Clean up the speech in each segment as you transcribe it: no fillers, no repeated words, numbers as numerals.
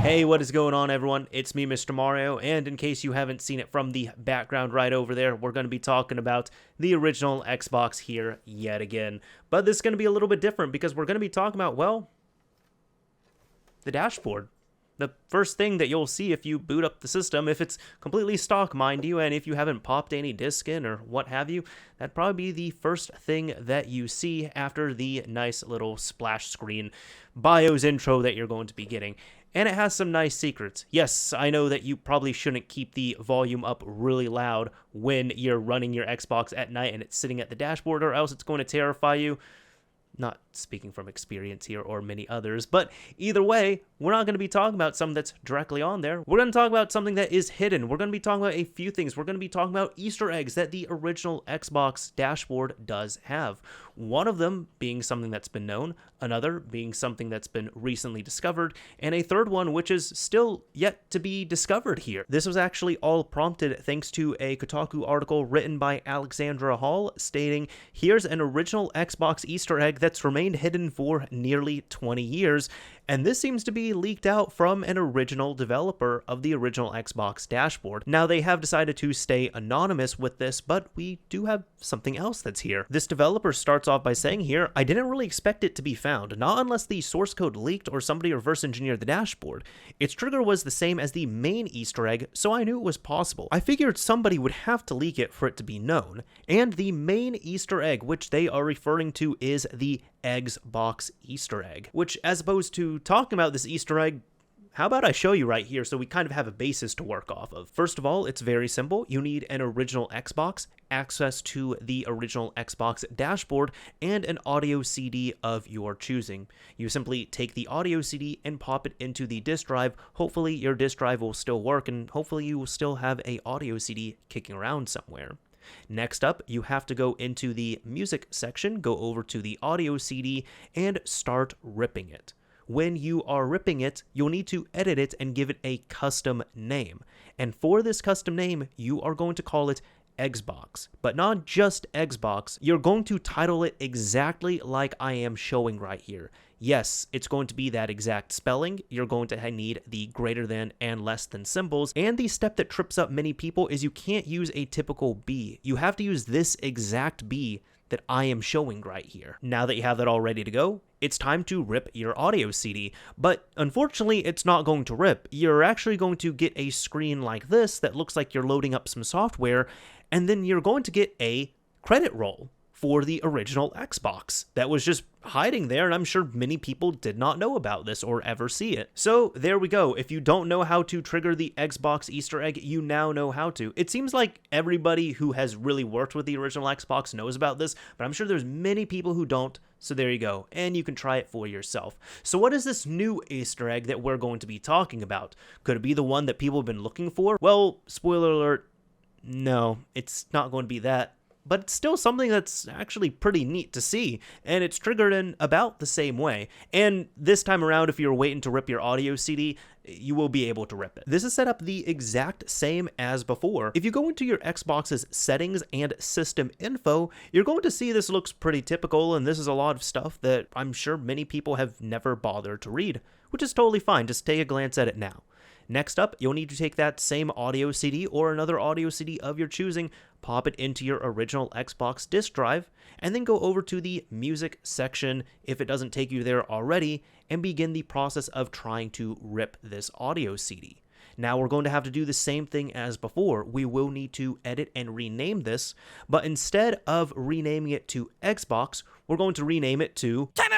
Hey, what is going on, everyone? It's me, Mr. Mario, and in case you haven't seen it from the background right over there, we're going to be talking about the original Xbox here yet again. But this is going to be a little bit different because we're going to be talking about, well, the dashboard. The first thing that you'll see if you boot up the system, if it's completely stock, mind you, and if you haven't popped any disk in or what have you, that'd probably be the first thing that you see after the nice little splash screen BIOS intro that you're going to be getting. And it has some nice secrets. Yes, I know that you probably shouldn't keep the volume up really loud when you're running your Xbox at night and it's sitting at the dashboard, or else it's going to terrify you. Not speaking from experience here or many others, but either way, we're not going to be talking about something that's directly on there. We're going to talk about something that is hidden. We're going to be talking about a few things. We're going to be talking about Easter eggs that the original Xbox dashboard does have. One of them being something that's been known, another being something that's been recently discovered, and a third one which is still yet to be discovered here. This was actually all prompted thanks to a Kotaku article written by Alexandra Hall stating, here's an original Xbox Easter egg that's remained hidden for nearly 20 years, and this seems to be leaked out from an original developer of the original Xbox dashboard. Now, they have decided to stay anonymous with this, but we do have something else that's here. This developer starts off by saying here, I didn't really expect it to be found, not unless the source code leaked or somebody reverse engineered the dashboard. Its trigger was the same as the main Easter egg, so I knew it was possible. I figured somebody would have to leak it for it to be known, and the main Easter egg, which they are referring to, is the EggsBox Easter egg, which, as opposed to talking about this Easter egg, how about I show you right here so we kind of have a basis to work off of. First of all, it's very simple. You need an original Xbox, access to the original Xbox dashboard, and an audio CD of your choosing. You simply take the audio CD and pop it into the disk drive. Hopefully your disk drive will still work, and hopefully you will still have an audio CD kicking around somewhere. Next up, you have to go into the music section, go over to the audio CD, and start ripping it. When you are ripping it, you'll need to edit it and give it a custom name. And for this custom name, you are going to call it EggsBox. But not just EggsBox, you're going to title it exactly like I am showing right here. Yes, it's going to be that exact spelling. You're going to need the greater than and less than symbols. And the step that trips up many people is you can't use a typical B. You have to use this exact B that I am showing right here. Now that you have that all ready to go, it's time to rip your audio CD. But unfortunately, it's not going to rip. You're actually going to get a screen like this that looks like you're loading up some software, and then you're going to get a credit roll for the original Xbox that was just hiding there, and I'm sure many people did not know about this or ever see it. So there we go. If you don't know how to trigger the EggsBox Easter egg, you now know how to. It seems like everybody who has really worked with the original Xbox knows about this, but I'm sure there's many people who don't, so there you go, and you can try it for yourself. So what is this new Easter egg that we're going to be talking about? Could it be the one that people have been looking for? Well, spoiler alert, no, it's not going to be that. But it's still something that's actually pretty neat to see, and it's triggered in about the same way. And this time around, if you're waiting to rip your audio CD, you will be able to rip it. This is set up the exact same as before. If you go into your Xbox's settings and system info, you're going to see this looks pretty typical, and this is a lot of stuff that I'm sure many people have never bothered to read, which is totally fine. Just take a glance at it now. Next up, you'll need to take that same audio CD or another audio CD of your choosing, pop it into your original Xbox disk drive, and then go over to the music section if it doesn't take you there already, and begin the process of trying to rip this audio CD. Now we're going to have to do the same thing as before. We will need to edit and rename this, but instead of renaming it to EggsBox, we're going to rename it to Timmy!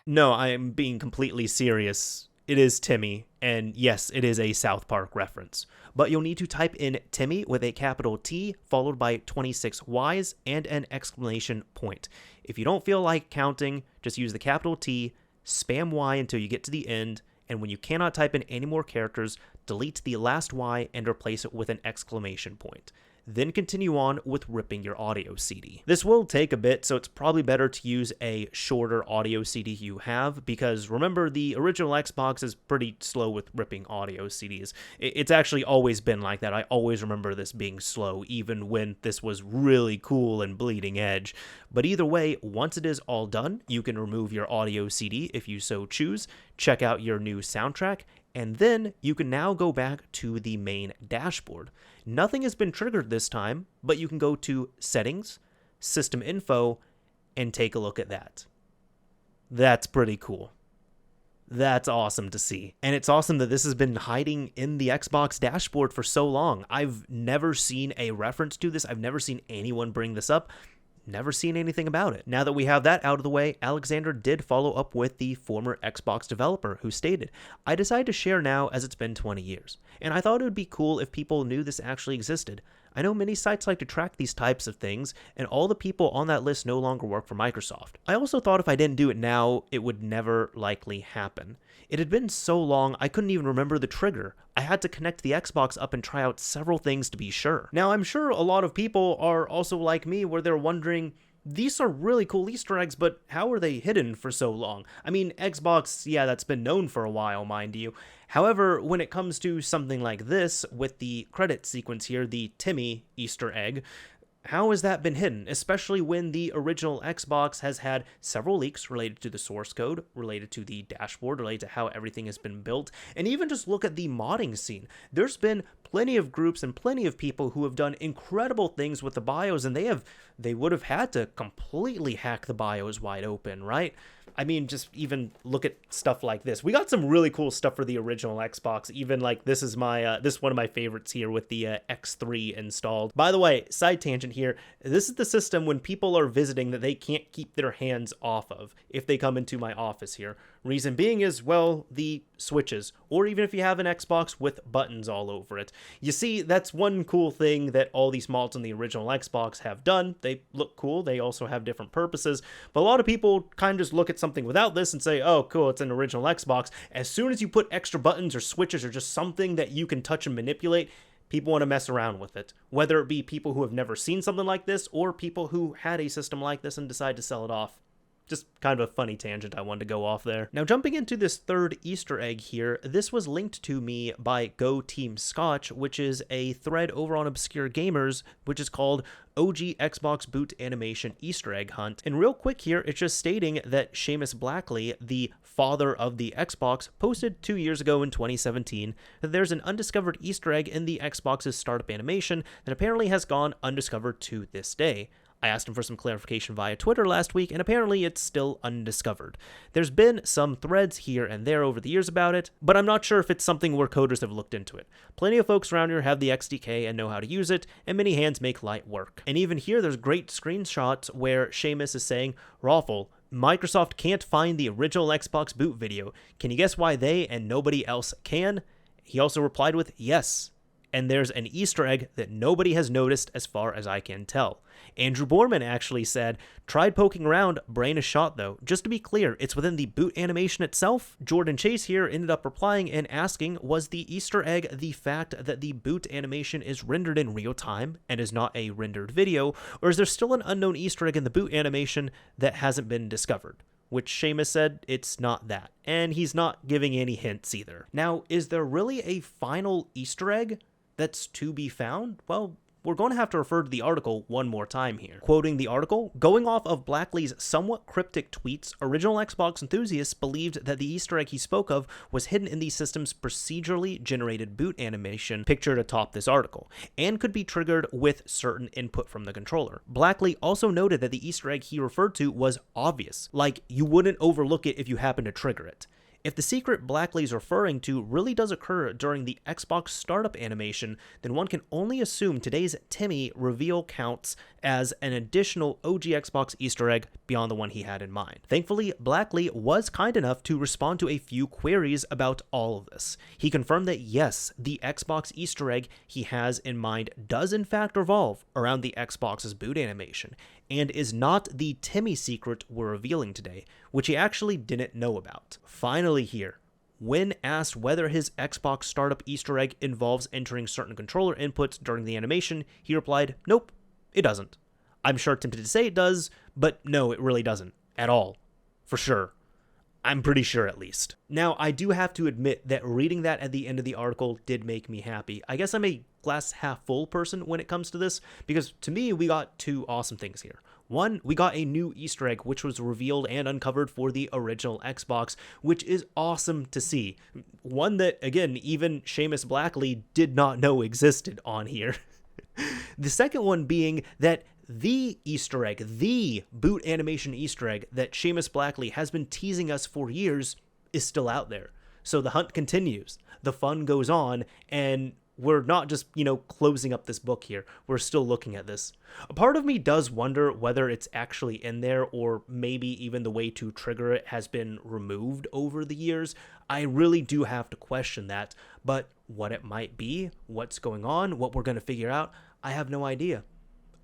No, I am being completely serious. It is Timmy, and yes, it is a South Park reference. But you'll need to type in Timmy with a capital T followed by 26 Ys and an exclamation point. If you don't feel like counting, just use the capital T, spam Y until you get to the end, and when you cannot type in any more characters, delete the last Y and replace it with an exclamation point. then continue on with ripping your audio CD. This will take a bit, so it's probably better to use a shorter audio CD you have, because remember, the original Xbox is pretty slow with ripping audio CDs. It's actually always been like that. I always remember this being slow, even when this was really cool and bleeding edge. But either way, once it is all done, you can remove your audio CD if you so choose, check out your new soundtrack, and then you can now go back to the main dashboard. Nothing has been triggered this time, but you can go to Settings, System Info, and take a look at that. That's pretty cool. That's awesome to see. And it's awesome that this has been hiding in the Xbox dashboard for so long. I've never seen a reference to this. I've never seen anyone bring this up. Never seen anything about it. Now that we have that out of the way, Alexander did follow up with the former Xbox developer who stated, "I decided to share now as it's been 20 years, and I thought it would be cool if people knew this actually existed. I know many sites like to track these types of things, and all the people on that list no longer work for Microsoft. I also thought if I didn't do it now, it would never likely happen. It had been so long, I couldn't even remember the trigger. I had to connect the Xbox up and try out several things to be sure." Now, I'm sure a lot of people are also like me, where they're wondering, these are really cool Easter eggs, but how are they hidden for so long? I mean, Xbox, yeah, that's been known for a while, mind you. However, when it comes to something like this, with the credit sequence here, the Timmy Easter egg, how has that been hidden, especially when the original Xbox has had several leaks related to the source code, related to the dashboard, related to how everything has been built, and even just look at the modding scene. There's been plenty of groups and plenty of people who have done incredible things with the BIOS, and they would have had to completely hack the BIOS wide open, right? I mean, just even look at stuff like this. We got some really cool stuff for the original Xbox. Even like this is one of my favorites here with the X3 installed. By the way, side tangent here. This is the system when people are visiting that they can't keep their hands off of if they come into my office here. Reason being is, well, the switches, or even if you have an Xbox with buttons all over it. You see, that's one cool thing that all these mods on the original Xbox have done. They look cool. They also have different purposes. But a lot of people kind of just look at something without this and say, oh, cool, it's an original Xbox. As soon as you put extra buttons or switches or just something that you can touch and manipulate, people want to mess around with it. Whether it be people who have never seen something like this or people who had a system like this and decide to sell it off. Just kind of a funny tangent I wanted to go off there. Now, jumping into this third Easter egg here, this was linked to me by Go Team Scotch, which is a thread over on Obscure Gamers, which is called OG Xbox Boot Animation Easter Egg Hunt. And real quick here, it's just stating that Seamus Blackley, the father of the Xbox, posted 2 years ago in 2017 that there's an undiscovered Easter egg in the Xbox's startup animation that apparently has gone undiscovered to this day. I asked him for some clarification via Twitter last week, and apparently it's still undiscovered. There's been some threads here and there over the years about it, but I'm not sure if it's something where coders have looked into it. Plenty of folks around here have the XDK and know how to use it, and many hands make light work. And even here, there's great screenshots where Seamus is saying, "Rawful, Microsoft can't find the original Xbox boot video. Can you guess why they and nobody else can?" He also replied with, "Yes. And there's an Easter egg that nobody has noticed as far as I can tell." Andrew Borman actually said, "Tried poking around, brain is shot though. Just to be clear, it's within the boot animation itself." Jordan Chase here ended up replying and asking, was the Easter egg the fact that the boot animation is rendered in real time and is not a rendered video, or is there still an unknown Easter egg in the boot animation that hasn't been discovered? Which Seamus said it's not that, and he's not giving any hints either. Now, is there really a final Easter egg that's to be found? Well, we're going to have to refer to the article one more time here. Quoting the article, "Going off of Blackley's somewhat cryptic tweets, original Xbox enthusiasts believed that the Easter egg he spoke of was hidden in the system's procedurally generated boot animation pictured atop this article, and could be triggered with certain input from the controller. Blackley also noted that the Easter egg he referred to was obvious, like you wouldn't overlook it if you happened to trigger it. If the secret Blackley's referring to really does occur during the Xbox startup animation, then one can only assume today's Timmy reveal counts as an additional OG Xbox Easter egg beyond the one he had in mind." Thankfully, Blackley was kind enough to respond to a few queries about all of this. He confirmed that yes, the Xbox Easter egg he has in mind does in fact revolve around the Xbox's boot animation, and is not the Timmy secret we're revealing today, which he actually didn't know about. Finally here, When asked whether his Xbox startup Easter egg involves entering certain controller inputs during the animation, he replied, "Nope, it doesn't." I'm sure tempted to say it does, but no, it really doesn't. At all. For sure. I'm pretty sure, at least. Now, I do have to admit that reading that at the end of the article did make me happy. I guess I'm a glass half full person when it comes to this, because to me, we got two awesome things here. One, we got a new Easter egg, which was revealed and uncovered for the original Xbox, which is awesome to see. One that, again, even Seamus Blackley did not know existed on here. The second one being that the Easter egg, the boot animation Easter egg that Seamus Blackley has been teasing us for years is still out there. So the hunt continues, the fun goes on, and we're not just, closing up this book here. We're still looking at this. A part of me does wonder whether it's actually in there, or maybe even the way to trigger it has been removed over the years. I really do have to question that, but what it might be, what's going on, what we're going to figure out, I have no idea.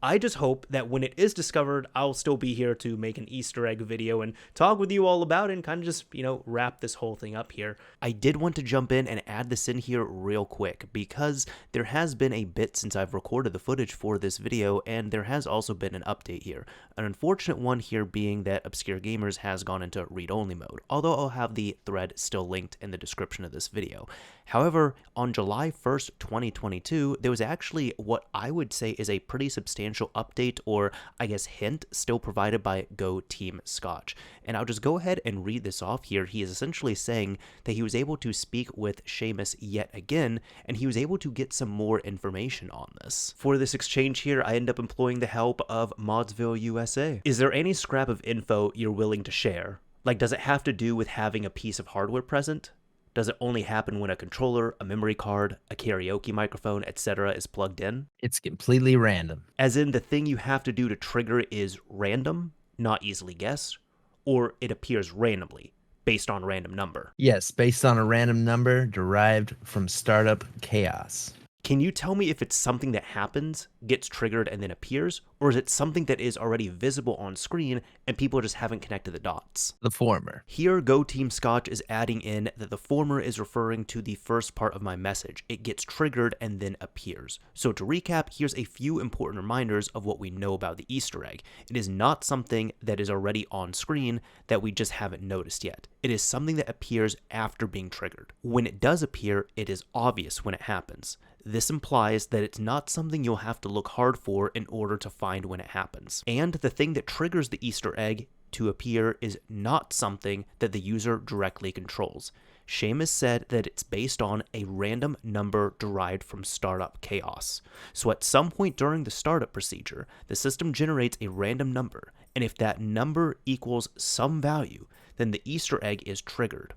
I just hope that when it is discovered, I'll still be here to make an Easter egg video and talk with you all about it and kind of just, wrap this whole thing up here. I did want to jump in and add this in here real quick because there has been a bit since I've recorded the footage for this video, and there has also been an update here. An unfortunate one here being that Obscure Gamers has gone into read-only mode, although I'll have the thread still linked in the description of this video. However, on July 1st, 2022, there was actually what I would say is a pretty substantial update, or I guess hint, still provided by Go Team Scotch. And I'll just go ahead and read this off here. He is essentially saying that he was able to speak with Seamus yet again, and he was able to get some more information on this. For this exchange here, I end up employing the help of Modsville USA. Is there any scrap of info you're willing to share? Like, does it have to do with having a piece of hardware present? Does it only happen when a controller, a memory card, a karaoke microphone, etc. is plugged in? It's completely random. As in, the thing you have to do to trigger is random, not easily guessed, or it appears randomly, based on random number? Yes, based on a random number derived from startup chaos. Can you tell me if it's something that happens, gets triggered, and then appears, or is it something that is already visible on screen and people just haven't connected the dots? The former. Here, Go Team Scotch is adding in that the former is referring to the first part of my message. It gets triggered and then appears. So to recap, here's a few important reminders of what we know about the Easter egg. It is not something that is already on screen that we just haven't noticed yet. It is something that appears after being triggered. When it does appear, it is obvious when it happens. This implies that it's not something you'll have to look hard for in order to find when it happens. And the thing that triggers the Easter egg to appear is not something that the user directly controls. Seamus said that it's based on a random number derived from startup chaos. So at some point during the startup procedure, the system generates a random number, and if that number equals some value, then the Easter egg is triggered.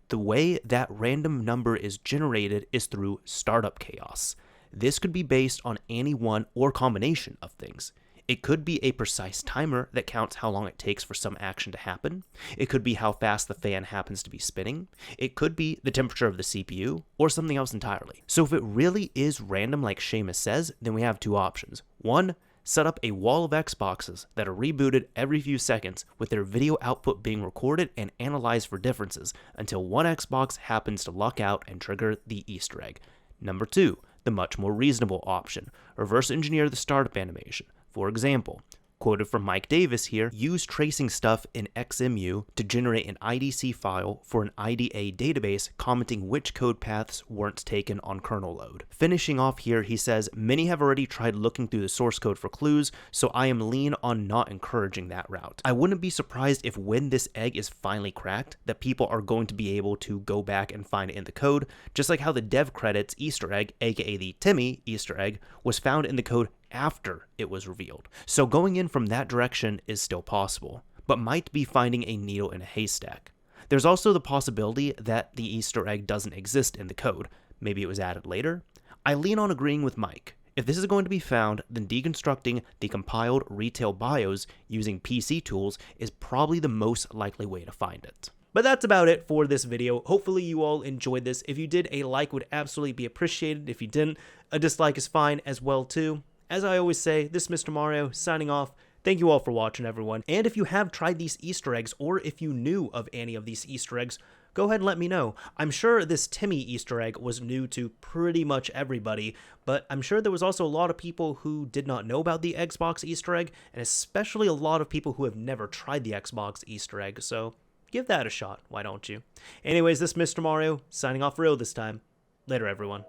The way that random number is generated is through startup chaos. This could be based on any one or combination of things. It could be a precise timer that counts how long it takes for some action to happen. It could be how fast the fan happens to be spinning. It could be the temperature of the CPU, or something else entirely. So if it really is random like Seamus says, then we have two options. One, set up a wall of Xboxes that are rebooted every few seconds with their video output being recorded and analyzed for differences until one Xbox happens to luck out and trigger the Easter egg. Number two, the much more reasonable option, reverse engineer the startup animation. For example, quoted from Mike Davis here, use tracing stuff in XMU to generate an IDC file for an IDA database commenting which code paths weren't taken on kernel load. Finishing off here, he says, many have already tried looking through the source code for clues, so I am lean on not encouraging that route. I wouldn't be surprised if when this egg is finally cracked, that people are going to be able to go back and find it in the code, just like how the dev credits Easter egg, aka the Timmy Easter egg, was found in the code after it was revealed. So going in from that direction is still possible, but might be finding a needle in a haystack. There's also the possibility that the Easter egg doesn't exist in the code. Maybe it was added later. I lean on agreeing with Mike. If this is going to be found, then deconstructing the compiled retail BIOS using PC tools is probably the most likely way to find it. But that's about it for this video. Hopefully you all enjoyed this. If you did, a like would absolutely be appreciated. If you didn't, a dislike is fine as well too. As I always say, this is Mr. Mario signing off. Thank you all for watching, everyone. And if you have tried these Easter eggs, or if you knew of any of these Easter eggs, go ahead and let me know. I'm sure this Timmy Easter egg was new to pretty much everybody, but I'm sure there was also a lot of people who did not know about the EggsBox Easter egg, and especially a lot of people who have never tried the EggsBox Easter egg, so give that a shot, why don't you? Anyways, this Mr. Mario, signing off real this time. Later, everyone.